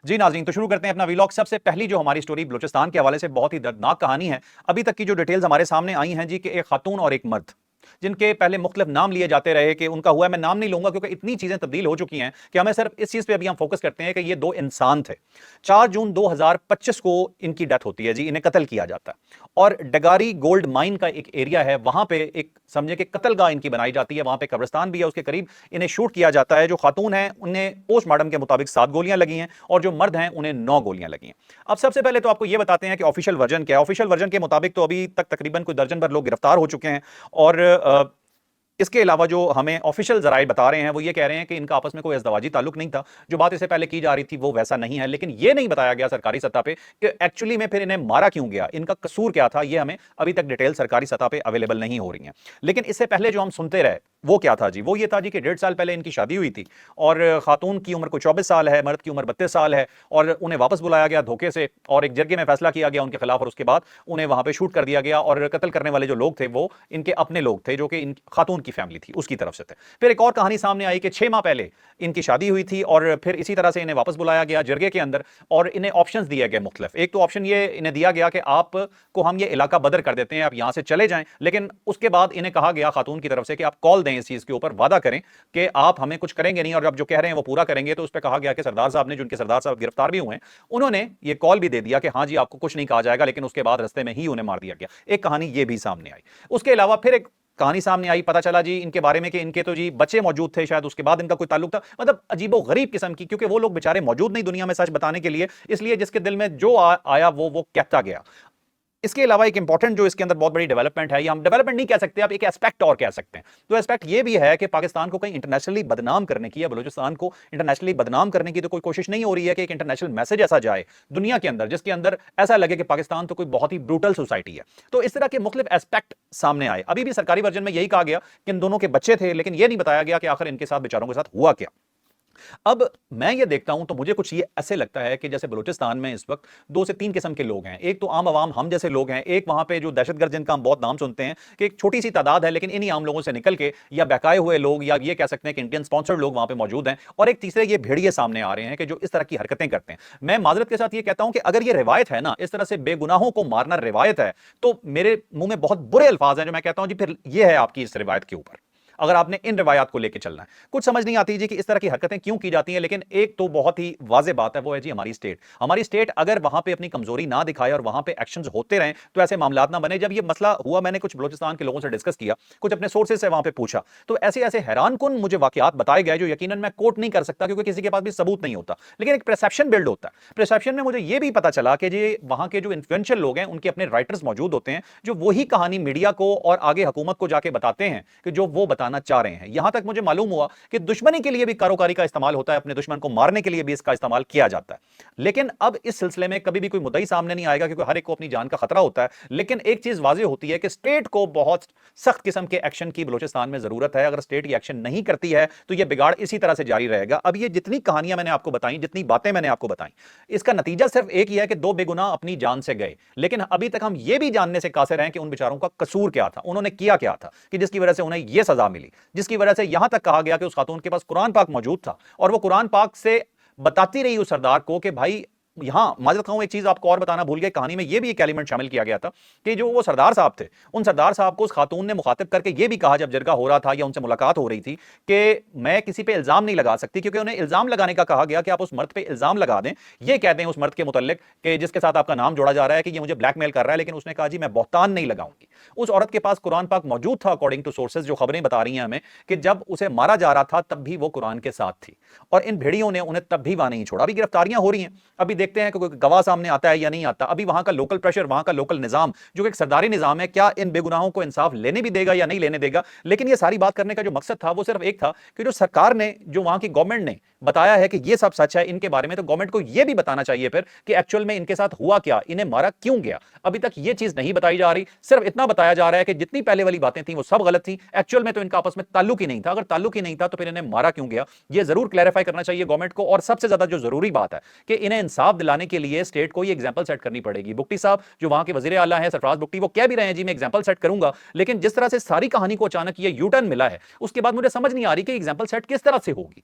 जी नाज़रीन, तो शुरू करते हैं अपना वीलॉग। सबसे पहली जो हमारी स्टोरी बलूचिस्तान के हवाले से बहुत ही दर्दनाक कहानी है। अभी तक की जो डिटेल्स हमारे सामने आई हैं जी, कि एक खातून और एक मर्द, जिनके पहले मुख्तलिफ नाम लिए जाते रहे, कि उनका हुआ, मैं नाम नहीं लूंगा क्योंकि इतनी चीजें तब्दील हो चुकी हैं कि हमें सिर्फ इस चीज पे अभी हम फोकस करते हैं कि ये दो इंसान थे। 4 जून 2025 को इनकी डेथ होती है जी, इन्हें कत्ल किया जाता है। और डगारी गोल्ड माइन का एक एरिया है, वहां पे एक समझे कि कत्लगाह इनकी बनाई जाती है, वहां पे कब्रिस्तान भी है, उसके करीब इन्हें शूट किया जाता है। जो खातून है उन्हें पोस्टमार्टम के मुताबिक 7 गोलियां लगी हैं और जो मर्द हैं उन्हें 9 गोलियां लगी हैं। अब सबसे पहले तो आपको यह बताते हैं कि ऑफिशियल वर्जन क्या है। ऑफिशियल वर्जन के मुताबिक तो अभी तक तकरीबन कोई दर्जन भर लोग गिरफ्तार हो चुके हैं। और इसके अलावा जो हमें ऑफिशियल जराए बता रहे हैं वो ये कह रहे हैं कि इनका आपस में कोई अज़दवाजी ताल्लुक नहीं था। जो बात इससे पहले की जा रही थी वो वैसा नहीं है, लेकिन ये नहीं बताया गया सरकारी सतह पे कि एक्चुअली में फिर इन्हें मारा क्यों गया, इनका कसूर क्या था। ये हमें अभी तक डिटेल सरकारी सतह पे अवेलेबल नहीं हो रही हैं। लेकिन इससे पहले जो हम सुनते रहे वो क्या था जी, वो ये था जी कि 1.5 साल पहले इनकी शादी हुई थी और खातून की उम्र को 24 साल है, मर्द की उम्र 32 साल है। और उन्हें वापस बुलाया गया धोखे से और एक जरगे में फैसला किया गया उनके खिलाफ, और उसके बाद उन्हें वहां पे शूट कर दिया गया। और कत्ल करने वाले जो लोग थे वो इनके अपने लोग थे, जो कि इन खातून की फैमिली थी उसकी तरफ से थे। फिर एक और कहानी सामने आई कि 6 माह पहले इनकी शादी हुई थी और फिर इसी तरह से इन्हें वापस बुलाया गया जरगे के अंदर, और इन्हें ऑप्शंस दिए गए मुख्तलिफ। एक तो ऑप्शन ये इन्हें दिया गया कि आपको हम ये इलाका बदर कर देते हैं, आप यहां से चले जाएं। लेकिन उसके बाद इन्हें कहा गया खातून की तरफ से कि आप कॉल दें इस चीज के ऊपर, वादा करें कि आप हमें कुछ करेंगे नहीं और अब जो कह रहे हैं वो पूरा करेंगे। तो उस पर कहा गया कि सरदार साहब ने, जो उनके सरदार साहब गिरफ्तार भी हुए हैं, उन्होंने ये कॉल भी दे दिया कि हाँ जी आपको कुछ नहीं कहा जाएगा, लेकिन उसके बाद रस्ते में ही उन्हें मार दिया गया। एक कहानी ये भी सामने आई। उसके अलावा फिर एक कहानी सामने आई, पता चला जी इनके बारे में कि इनके तो जी बच्चे मौजूद थे, शायद उसके बाद इनका कोई ताल्लुक था। मतलब अजीबो गरीब किस्म की, क्योंकि वो लोग बेचारे मौजूद नहीं दुनिया में सच बताने के लिए, इसलिए जिसके दिल में जो आया वो कहता गया। इसके अलावा एक इंपॉर्टेंट जो इसके अंदर बहुत बड़ी डेवलपमेंट है, या हम डेवलपमेंट नहीं कह सकते, आप एक एस्पेक्ट और कह सकते हैं। तो एस्पेक्ट ये भी है कि पाकिस्तान को कहीं इंटरनेशनली बदनाम करने की या बलूचिस्तान को इंटरनेशनली बदनाम करने की तो कोई कोशिश नहीं हो रही है कि एक इंटरनेशनल मैसेज ऐसा जाए दुनिया के अंदर जिसके अंदर ऐसा लगे कि पाकिस्तान तो कोई बहुत ही ब्रूटल सोसाइटी है। तो इस तरह के मुख्तलिफ एस्पेक्ट सामने आए। अभी भी सरकारी वर्जन में यही कहा गया कि इन दोनों के बच्चे थे, लेकिन यह नहीं बताया गया कि आखिर इनके साथ बेचारों के साथ हुआ क्या। अब मैं ये देखता हूं तो मुझे कुछ ये ऐसे लगता है कि जैसे बलूचिस्तान में इस वक्त 2 से 3 किस्म के लोग हैं। एक तो आम आवाम, हम जैसे लोग हैं। एक वहां पे जो दहशतगर्द, जिनका हम बहुत नाम सुनते हैं, कि एक छोटी सी तादाद है, लेकिन इन्हीं आम लोगों से निकल के या बहकाए हुए लोग, या ये कह सकते हैं कि इंडियन स्पॉन्सर्ड लोग वहां पे मौजूद हैं। और एक तीसरे ये भेड़िए सामने आ रहे हैं कि जो इस तरह की हरकतें करते हैं। मैं माजरत के साथ ये कहता हूं कि अगर ये रिवायत है ना, इस तरह से बेगुनाहों को मारना रिवायत है, तो मेरे मुंह में बहुत बुरे अल्फाज हैं जो मैं कहता हूं जी फिर ये है आपकी इस रिवायत के ऊपर, अगर आपने इन रिवायात को लेकर चलना है। कुछ समझ नहीं आती जी कि इस तरह की हरकतें क्यों की जाती हैं। लेकिन एक तो बहुत ही वाज़ेह बात है, वो है जी हमारी स्टेट। हमारी स्टेट अगर वहां पे अपनी कमजोरी ना दिखाए और वहां पे एक्शंस होते रहें तो ऐसे मामलात ना बने। जब ये मसला हुआ, मैंने कुछ बलूचिस्तान के लोगों से डिस्कस किया, कुछ अपने सोर्सेज से वहां पे पूछा, तो ऐसे ऐसे हैरानकुन मुझे वाकयात बताए गए जो यकीनन मैं कोट नहीं कर सकता क्योंकि किसी के पास भी सबूत नहीं होता, लेकिन एक परसेप्शन बिल्ड होता है। परसेप्शन में मुझे यह भी पता चला कि जी वहां के जो इन्फ्लुएंशियल लोग हैं उनके अपने राइटर्स मौजूद होते हैं, जो वही कहानी मीडिया को और आगे हुकूमत को जाके बताते हैं कि जो वो बताना चाह रहे हैं। यहां तक मुझे मालूम हुआ कि दुश्मनी के लिए भी कारोकारी का इस्तेमाल होता है, अपने दुश्मन को मारने के लिए भी इसका इस्तेमाल किया जाता है। लेकिन अब इस सिलसिले में कभी भी कोई मुद्दई सामने नहीं आएगा क्योंकि हर एक को अपनी जान का खतरा होता है। लेकिन एक चीज वाज़ेह होती है कि स्टेट को बहुत सख्त किस्म के एक्शन की बलूचिस्तान में जरूरत है। अगर स्टेट ये एक्शन नहीं करती है तो यह बिगाड़ इसी तरह से जारी रहेगा। अब ये जितनी कहानियां मैंने आपको बताई, जितनी बातें मैंने आपको बताई, इसका नतीजा सिर्फ एक ही है कि 2 बेगुनाह अपनी जान से गए। लेकिन अभी तक हम ये भी जानने से कासिर हैं कि उन बेचारों का कसूर क्या था, उन्होंने किया क्या था कि जिसकी वजह से उन्हें यह सजा मिली, जिसकी वजह से यहां तक कहा गया कि उस खातून के पास कुरान पाक मौजूद था और वो कुरान पाक से बताती रही उस सरदार को कि भाई, यहां माजरत खाऊं एक चीज आपको और बताना भूल गए, कहानी में यह भी एक एलिमेंट शामिल किया गया था कि जो वो सरदार साहब थे, उन सरदार साहब को उस खातून ने मुखातिब करके यह भी कहा जब जरगा हो रहा था या उनसे मुलाकात हो रही थी कि मैं किसी पे इल्जाम नहीं लगा सकती, क्योंकि उन्हें इल्जाम लगाने का कहा गया कि आप उस मर्द पे इल्जाम लगा दें, ये कहते हैं उस मर्द के मुतल्लिक कि जिसके साथ आपका नाम जोड़ा जा रहा है कि ये मुझे ब्लैकमेल कर रहा है। लेकिन उसने कहा जी मैं बहतान नहीं लगाऊंगी। उस औरत के पास कुरान पाक मौजूद था, अकॉर्डिंग टू सोर्सेज जो खबरें बता रही हैं हमें, कि जब उसे मारा जा रहा था तब भी वो कुरान के साथ थी और इन भेड़ियों ने उन्हें तब भी वहां नहीं छोड़ा। अभी गिरफ्तारियां हो रही हैं, अभी देखते हैं कि कोई गवाह सामने आता है या नहीं आता। अभी वहां का लोकल प्रेशर, वहां का लोकल निजाम जो एक सरदारी निजाम है, क्या इन बेगुनाहों को इंसाफ लेने भी देगा या नहीं लेने देगा। लेकिन ये सारी बात करने का जो मकसद था वो सिर्फ एक था कि जो सरकार ने, जो वहां की गवर्नमेंट ने बताया है कि ये सब सच है इनके बारे में, तो गवर्नमेंट को यह भी बताना चाहिए फिर कि एक्चुअल में इनके साथ हुआ क्या, इन्हें मारा क्यों गया। अभी तक ये चीज नहीं बताई जा रही, सिर्फ इतना बताया जा रहा है कि जितनी पहले वाली बातें थी वो सब गलत थी, एक्चुअल में तो इनका आपस में ताल्लुक ही नहीं था। अगर ताल्लुक ही नहीं था तो फिर इन्हें मारा क्यों गया, ये जरूर क्लैरिफाई करना चाहिए गवर्नमेंट को। और सबसे ज्यादा जो जरूरी बात है कि इन्हें इंसाफ दिलाने के लिए स्टेट को ये एग्जांपल सेट करनी पड़ेगी। बुगटी साहब जो वहां के वजीर आला हैं, सरफराज बुगटी, वो कह भी रहे हैं जी मैं एग्जांपल सेट करूंगा, लेकिन जिस तरह से सारी कहानी को अचानक ये यू टर्न मिला है उसके बाद मुझे समझ नहीं आ रही कि एग्जांपल सेट किस तरह से होगी।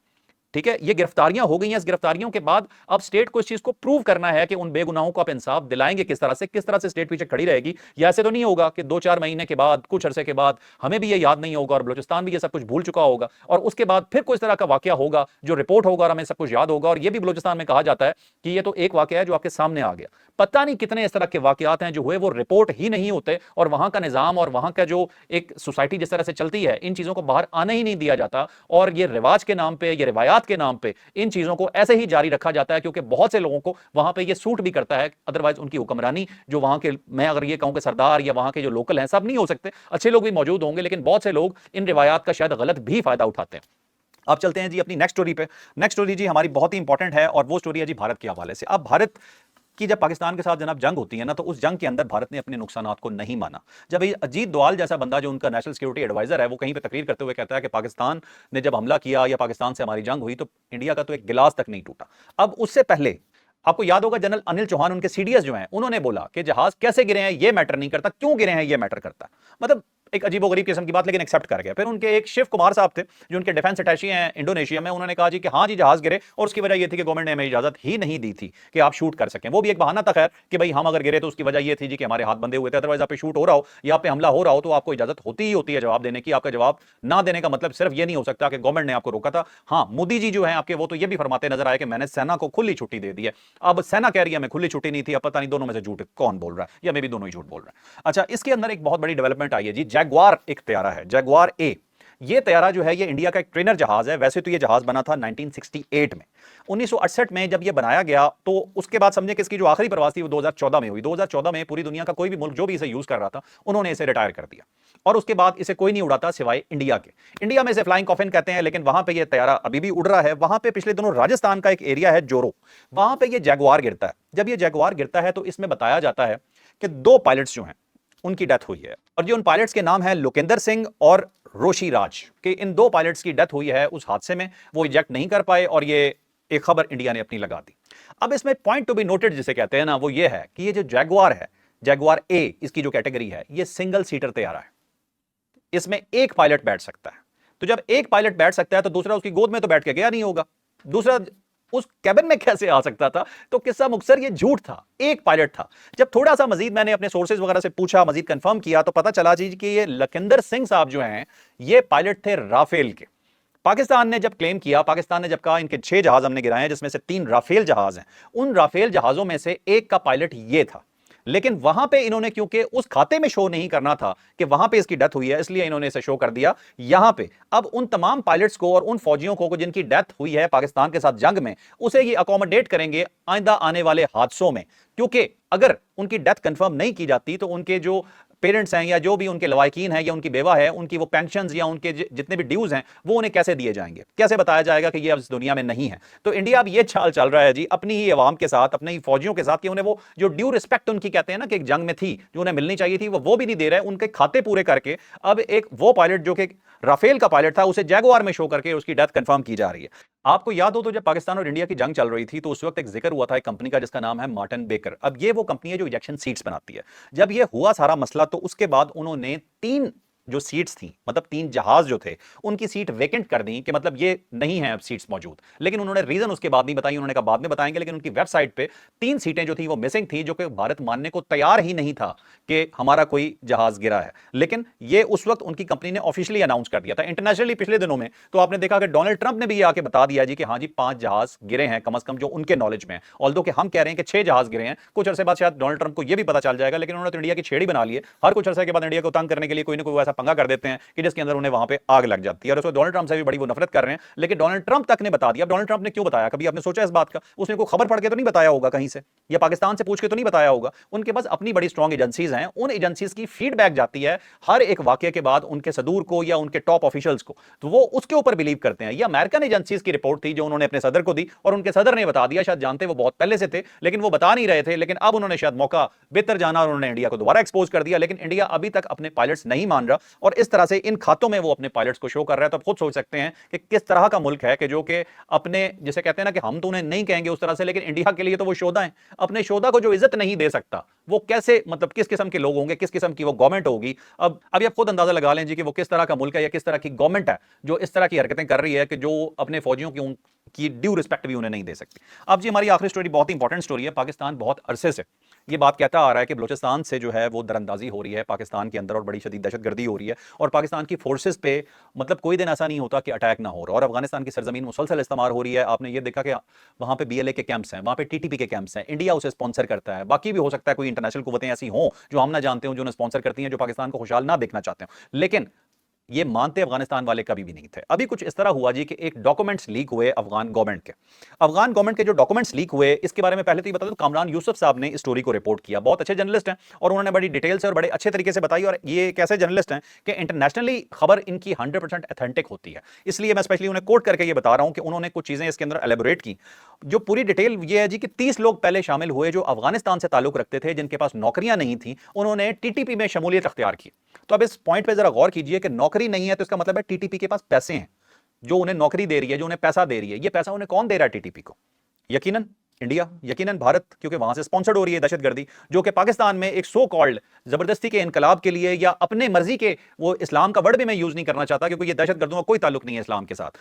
ठीक है, ये गिरफ्तारियां हो गई हैं। इस गिरफ्तारियों के बाद अब स्टेट को इस चीज को प्रूव करना है कि उन बेगुनाहों को आप इंसाफ दिलाएंगे किस तरह से स्टेट पीछे खड़ी रहेगी। या ऐसे तो नहीं होगा कि 2-4 महीने के बाद, कुछ अरसे के बाद हमें भी ये याद नहीं होगा और बलूचिस्तान भी ये सब कुछ भूल चुका होगा और उसके बाद फिर कोई इस तरह का वाकया होगा जो रिपोर्ट होगा और हमें सब कुछ याद होगा और ये भी बलूचिस्तान में कहा जाता है कि ये तो एक वाकया है जो आपके सामने आ गया। पता नहीं कितने इस तरह के वाकयात हैं जो हुए, वो रिपोर्ट ही नहीं होते और वहां का निजाम और वहां का जो एक सोसाइटी जिस तरह से चलती है, इन चीजों को बाहर आने ही नहीं दिया जाता और ये रिवाज के नाम पे, ये रिवायात के नाम पे इन चीजों को ऐसे ही जारी रखा जाता है क्योंकि बहुत से लोगों को वहां पे ये सूट भी करता है। अदरवाइज उनकी हुक्मरानी जो वहां के, मैं अगर ये कहूं कि सरदार या वहां के जो लोकल हैं, सब नहीं हो सकते, अच्छे लोग भी मौजूद होंगे, लेकिन बहुत से लोग इन रिवायात का शायद गलत भी फायदा उठाते हैं। अब चलते हैं जी अपनी नेक्स्ट स्टोरी पे। नेक्स्ट स्टोरी जी हमारी बहुत ही इंपॉर्टेंट है और वो स्टोरी है जी भारत के हवाले से। अब भारत कि जब पाकिस्तान के साथ जनाब जंग होती है ना, तो उस जंग के अंदर भारत ने अपने नुकसानात को नहीं माना। जब ये अजीत डोवाल जैसा बंदा जो उनका नेशनल सिक्योरिटी एडवाइजर है, वो कहीं पे तकरीर करते हुए कहता है कि पाकिस्तान ने जब हमला किया या पाकिस्तान से हमारी जंग हुई तो इंडिया का तो एक गिलास तक नहीं टूटा। अब उससे पहले आपको याद होगा जनरल अनिल चौहान, उनके सीडीएस जो हैं, उन्होंने बोला कि जहाज कैसे गिरे हैं ये मैटर नहीं करता, क्यों गिरे हैं ये मैटर करता है। मतलब एक अजीबोगरीब किस्म की बात, लेकिन एक्सेप्ट कर गया। फिर उनके एक शिव कुमार साहब थे जो उनके डिफेंस अटैची हैं इंडोनेशिया में, उन्होंने कहा जी कि हाँ जी जहाज गिरे और उसकी वजह ये थी कि गवर्नमेंट ने हमें इजाजत ही नहीं दी थी कि आप शूट कर सकें। वो भी एक बहाना था खैर कि भाई हम अगर गिरे तो उसकी वजह ये थी जी कि हमारे हाथ बंधे हुए थे, अदरवाइज आप पे शूट हो रहा हो या आप पे हमला हो रहा हो तो आपको इजाजत होती ही होती है जवाब देने की। आपका जवाब ना देने का मतलब सिर्फ ये नहीं हो सकता कि गवर्नमेंट ने आपको रोका था। हाँ, मोदी जी जो है आपके, वो तो ये भी फरमाते नजर आए कि मैंने सेना को खुली छुट्टी दे दी है। अब सेना कह रही है मैं खुली छुट्टी नहीं थी, अब पता नहीं दोनों में से झूठ कौन बोल रहा है, या मैं भी दोनों ही झूठ बोल रहा है। अच्छा, इसके अंदर एक बहुत बड़ी डेवलपमेंट आई है जी, जैगवार एक तैयारा है, जैगवार ए। ये तैयारा जो है ये इंडिया का एक ट्रेनर जहाज है। वैसे तो ये जहाज बना था 1968 में, 1968 में जब ये बनाया गया तो उसके बाद समझे कि इसकी जो आखिरी प्रवास थी वो 2014 में हुई। 2014 में पूरी दुनिया का कोई भी मुल्क जो भी इसे यूज कर रहा था उन्होंने इसे रिटायर कर दिया और उसके बाद इसे कोई नहीं उड़ाता सिवाय इंडिया के। इंडिया में इसे फ्लाइंग कॉफिन कहते हैं, लेकिन वहां पे ये तैयारा अभी भी उड़ रहा है। वहां पे पिछले दिनों राजस्थान का एक एरिया है जोरो, वहां पे ये जैगवार गिरता है। जब ये जैगवार गिरता है तो इसमें बताया जाता है कि 2 पायलट्स जो हैं उनकी डेथ हुई है और जो उन पायलट्स के नाम है लोकेंद्र सिंह और रोशी राज, के इन 2 पायलट्स की डेथ हुई है उस हादसे में। वो इजेक्ट नहीं कर पाए और ये एक खबर इंडिया ने अपनी लगा दी। अब इसमें पॉइंट टू बी नोटेड जिसे कहते हैं ना, वो ये है कि ये जो जैगवार है, जैगवार ए इसकी जो कैटेगरी है, ये सिंगल सीटर तैयारा है। इसमें एक पायलट बैठ सकता है। तो जब एक पायलट बैठ सकता है तो दूसरा उसकी गोद में तो बैठ के गया नहीं होगा, दूसरा उस कैबिन में कैसे आ सकता था? तो किस्सा मुख्तसर ये झूठ था, एक पायलट था। जब थोड़ा सा मजीद मैंने अपने सोर्सेज वगैरह से पूछा, मजीद कंफर्म किया, तो पता चला जी कि ये लखिंदर सिंह साहब जो हैं ये पायलट थे राफेल के। पाकिस्तान ने जब क्लेम किया, पाकिस्तान ने जब कहा इनके 6 जहाज हमने गिराए हैं जिसमें से 3 राफेल जहाज हैं, उन राफेल जहाजों में से एक का पायलट ये था। लेकिन वहां पे इन्होंने क्योंकि उस खाते में शो नहीं करना था कि वहां पे इसकी डेथ हुई है, इसलिए इन्होंने इसे शो कर दिया यहां पे। अब उन तमाम पायलट्स को और उन फौजियों को जिनकी डेथ हुई है पाकिस्तान के साथ जंग में, उसे ये अकोमोडेट करेंगे आइंदा आने वाले हादसों में, क्योंकि अगर उनकी डेथ कंफर्म नहीं की जाती तो उनके जो पेरेंट्स हैं या जो भी उनके लवाकिन हैं या उनकी बेवा है, उनकी वो पेंशन या उनके जितने भी ड्यूज हैं वो उन्हें कैसे दिए जाएंगे, कैसे बताया जाएगा कि ये अब इस दुनिया में नहीं है। तो इंडिया अब ये चाल चल रहा है जी अपनी ही अवाम के साथ, अपने ही फौजियों के साथ, कि उन्हें वो जो ड्यू रिस्पेक्ट उनकी कहते हैं ना कि एक जंग में थी जो उन्हें मिलनी चाहिए थी, वो भी नहीं दे रहे। उनके खाते पूरे करके अब एक वो पायलट जो कि राफेल का पायलट था उसे जैगुआर में शो करके उसकी डेथ कंफर्म की जा रही है। आपको याद हो तो जब पाकिस्तान और इंडिया की जंग चल रही थी तो उस वक्त एक जिक्र हुआ था एक कंपनी का जिसका नाम है मार्टिन बेकर। अब ये वो कंपनी है जो इंजेक्शन सीट्स बनाती है। जब ये हुआ सारा मसला तो उसके बाद उन्होंने 3 जो सीट्स थी, मतलब 3 जहाज जो थे उनकी सीट वेकेंट कर दी, कि मतलब ये नहीं है अब सीट्स मौजूद। लेकिन उन्होंने रीजन उसके बाद नहीं बताई, उन्होंने कहा बाद में बताएंगे। लेकिन उनकी वेबसाइट पे 3 सीटें जो थी वो मिसिंग थी, जो कि भारत मानने को तैयार ही नहीं था कि हमारा कोई जहाज गिरा है। लेकिन ये उस वक्त उनकी कंपनी ने ऑफिशियली अनाउंस कर दिया था। इंटरनेशनली पिछले दिनों में तो आपने देखा कि डोनाल्ड ट्रंप ने भी ये आके बता दिया जी कि हाँ जी 5 जहाज गिरे हैं कम से कम जो उनके नॉलेज में है। ऑल्दो कि हम कह रहे हैं कि 6 जहाज गिरे हैं, कुछ अरसे बाद शायद डोनाल्ड ट्रंप को ये भी पता चल जाएगा। लेकिन उन्होंने तो इंडिया की छेड़ी बना ली है। हर कुछ अरसे के बाद इंडिया को तंग करने के लिए कोई ना कोई ऐसा पंगा कर देते हैं कि जिसके अंदर उन्हें वहां पे आग लग जाती है। और उसको डोनाल्ड ट्रंप से भी बड़ी वो नफरत कर रहे हैं, लेकिन डोनाल्ड ट्रंप तक ने बता दिया। डोनाल्ड ट्रंप ने क्यों बताया? कभी आपने सोचा इस बात का? उसने कोई खबर पढ़ के तो नहीं बताया होगा कहीं से, या पाकिस्तान से पूछ के तो नहीं बताया होगा। उनके पास अपनी बड़ी स्ट्रॉन्ग एजेंसीज हैं, उन एजेंसीज की फीडबैक जाती है हर एक वाकये के बाद उनके सदूर को या उनके टॉप ऑफिशियल्स को, तो वो उसके ऊपर बिलीव करते हैं। ये अमेरिकन एजेंसीज की रिपोर्ट थी जो उन्होंने अपने सदर को दी और उनके सदर ने बता दिया। शायद जानते वो बहुत पहले से थे लेकिन वो बता नहीं रहे थे। लेकिन अब उन्होंने शायद मौका बेहतर जाना और उन्होंने इंडिया को दोबारा एक्सपोज कर दिया। लेकिन इंडिया अभी तक अपने पायलट्स नहीं मान रहा और इस तरह से इन खातों में वो अपने पायलट्स को शो कर रहा है। तो आप खुद सोच सकते हैं कि किस तरह का मुल्क है कि जो कि अपने, जिसे कहते हैं ना कि हम तो उन्हें नहीं कहेंगे उस तरह से, लेकिन इंडिया के लिए तो वो शोधा है, अपने शोधा को जो इज्जत नहीं दे सकता वो कैसे, मतलब किस किस्म के लोग होंगे, किस किस्म की वो गवर्नमेंट होगी। अब अभी आप खुद अंदाजा लगा लें जी कि वो किस तरह का मुल्क है या किस तरह की गवर्नमेंट है जो इस तरह की हरकतें कर रही है कि जो अपने फौजियों की ड्यू रिस्पेक्ट भी उन्हें नहीं दे सकती। अब जी हमारी आखिरी स्टोरी बहुत इंपॉर्टेंट स्टोरी है। पाकिस्तान बहुत अरसे से ये बात कहता आ रहा है कि बलूचिस्तान से जो है वो दरअंदाजी हो रही है पाकिस्तान के अंदर और बड़ी शदीद दहशतगर्दी हो रही है और पाकिस्तान की फोर्सेस पे मतलब कोई दिन ऐसा नहीं होता कि अटैक ना हो रहा। और अफगानिस्तान की सरजमीन मुसलसल इस्तेमाल हो रही है। आपने ये देखा कि वहां पे बीएलए के कैंप्स हैं, वहां पे टीटीपी के कैंप्स हैं, इंडिया उसे स्पॉन्सर करता है। बाकी भी हो सकता है कोई इंटरनेशनल कुव्वतें ऐसी हों जो हम ना जानते हो जो उन्हें स्पॉन्सर करती हैं, जो पाकिस्तान को खुशहाल ना देखना चाहते हो। लेकिन ये मानते अफगानिस्तान वाले कभी भी नहीं थे। अभी कुछ इस तरह हुआ जी कि एक डॉक्यूमेंट्स लीक हुए अफगान गवर्नमेंट के जो डॉक्यूमेंट्स लीक हुए, इसके बारे में पहले तो ये बता दूं, कामरान यूसुफ साहब ने इस स्टोरी को रिपोर्ट किया। बहुत अच्छे जर्नलिस्ट हैं और उन्होंने बड़ी डिटेल से और बड़े अच्छे तरीके से बताई। और ये कैसे जर्नलिस्ट हैं कि इंटरनेशनली खबर इनकी 100% ऑथेंटिक होती है। इसलिए मैं स्पेशली उन्हें कोट करके ये बता रहा हूं कि उन्होंने कुछ चीजें इसके अंदर एलेबोरेट की। जो पूरी डिटेल ये है जी कि 30 लोग पहले शामिल हुए जो अफगानिस्तान से ताल्लुक रखते थे, जिनके पास नौकरियां नहीं थी, उन्होंने टीटीपी में शमूलियत अख्तियार की। तो अब इस पॉइंट पे जरा गौर कीजिए कि नौकरी नहीं है तो इसका मतलब है टीटीपी के पास पैसे हैं, जो उन्हें नौकरी दे रही है, जो उन्हें पैसा दे रही है। ये पैसा उन्हें कौन दे रहा है टीटीपी को? यकीनन इंडिया, यकीनन भारत, क्योंकि वहां से स्पॉन्सर्ड हो रही है दहशतगर्दी, जो कि पाकिस्तान में एक सो कॉल्ड जबरदस्ती के इनकलाब के लिए या अपने मर्जी के, वो इस्लाम का वर्ड भी मैं यूज नहीं करना चाहता क्योंकि ये दहशतगर्दों का कोई ताल्लुक नहीं है इस्लाम के साथ,